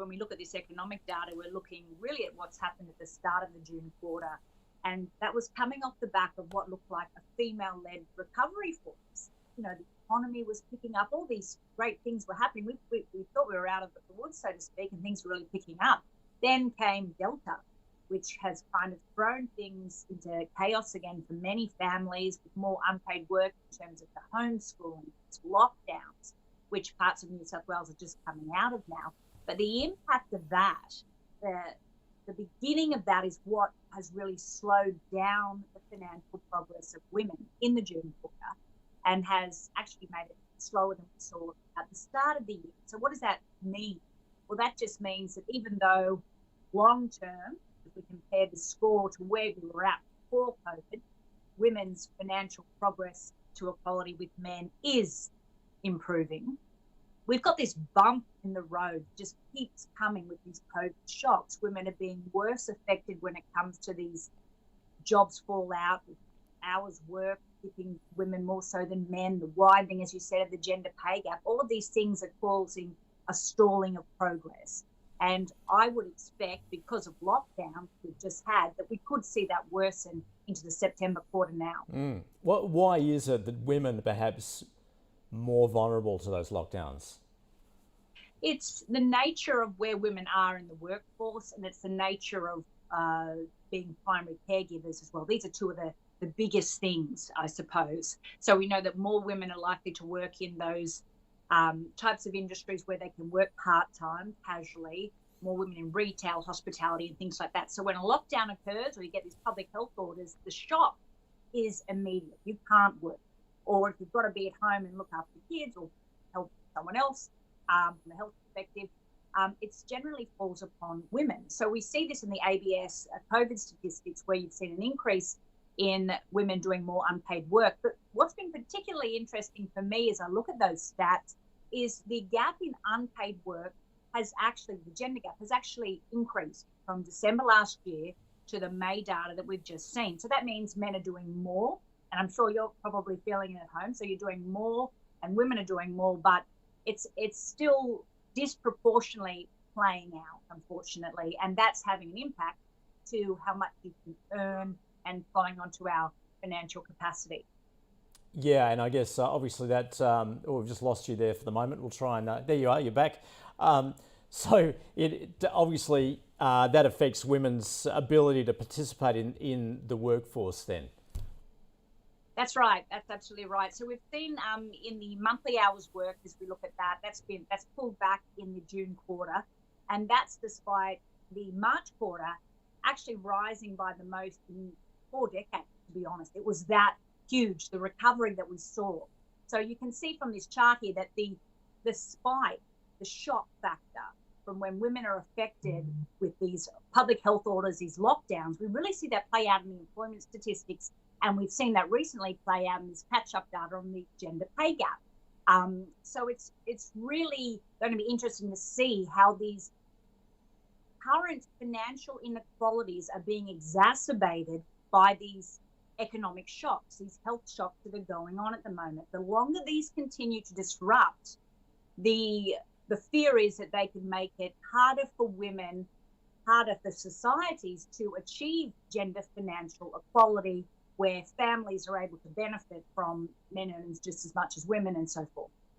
when we look at this economic data, we're looking really at what's happened at the start of the June quarter. And that was coming off the back of what looked like a female-led recovery for us. You know, the economy was picking up, all these great things were happening. We thought we were out of the woods, so to speak, and things were really picking up. Then came Delta, which has kind of thrown things into chaos again for many families, with more unpaid work in terms of the homeschooling, lockdowns, which parts of New South Wales are just coming out of now. But the impact of that, the beginning of that, is what has really slowed down the financial progress of women in the June quarter, and has actually made it slower than we saw at the start of the year. So what does that mean? Well, that just means that even though long term, if we compare the score to where we were at before COVID, women's financial progress to equality with men is improving, we've got this bump in the road, just keeps coming with these COVID shocks. Women are being worse affected when it comes to these jobs fallout, with hours worked, hitting women more so than men, the widening, as you said, of the gender pay gap. All of these things are causing a stalling of progress. And I would expect, because of lockdown we've just had, that we could see that worsen into the September quarter now. Why is it that women are perhaps more vulnerable to those lockdowns? It's the nature of where women are in the workforce, and it's the nature of being primary caregivers as well. These are two of the biggest things, I suppose. So we know that more women are likely to work in those types of industries where they can work part-time, casually, more women in retail, hospitality and things like that. So when a lockdown occurs or you get these public health orders, the shock is immediate. You can't work. Or if you've got to be at home and look after kids or help someone else from a health perspective, it generally falls upon women. So we see this in the ABS COVID statistics, where you've seen an increase in women doing more unpaid work. But what's been particularly interesting for me as I look at those stats is the gap in unpaid work the gender gap has actually increased from December last year to the May data that we've just seen. So that means men are doing more, and I'm sure you're probably feeling it at home. So you're doing more and women are doing more, but it's still disproportionately playing out, unfortunately, and that's having an impact to how much you can earn and flowing onto our financial capacity. Yeah, and I guess obviously that, we've just lost you there for the moment. We'll try and, there you are, you're back. So it obviously that affects women's ability to participate in the workforce then. That's right. That's absolutely right. So we've seen in the monthly hours worked, as we look at that, that's pulled back in the June quarter, and that's despite the March quarter actually rising by the most in 4 decades, to be honest. It was that huge, the recovery that we saw. So you can see from this chart here that the spike, the shock factor from when women are affected with these public health orders, these lockdowns, we really see that play out in the employment statistics. And we've seen that recently play out in this catch-up data on the gender pay gap. So it's really going to be interesting to see how these current financial inequalities are being exacerbated by these economic shocks, these health shocks that are going on at the moment. The longer these continue to disrupt, the fear is that they can make it harder for women, harder for societies to achieve gender financial equality, where families are able to benefit from men earnings just as much as women and so forth.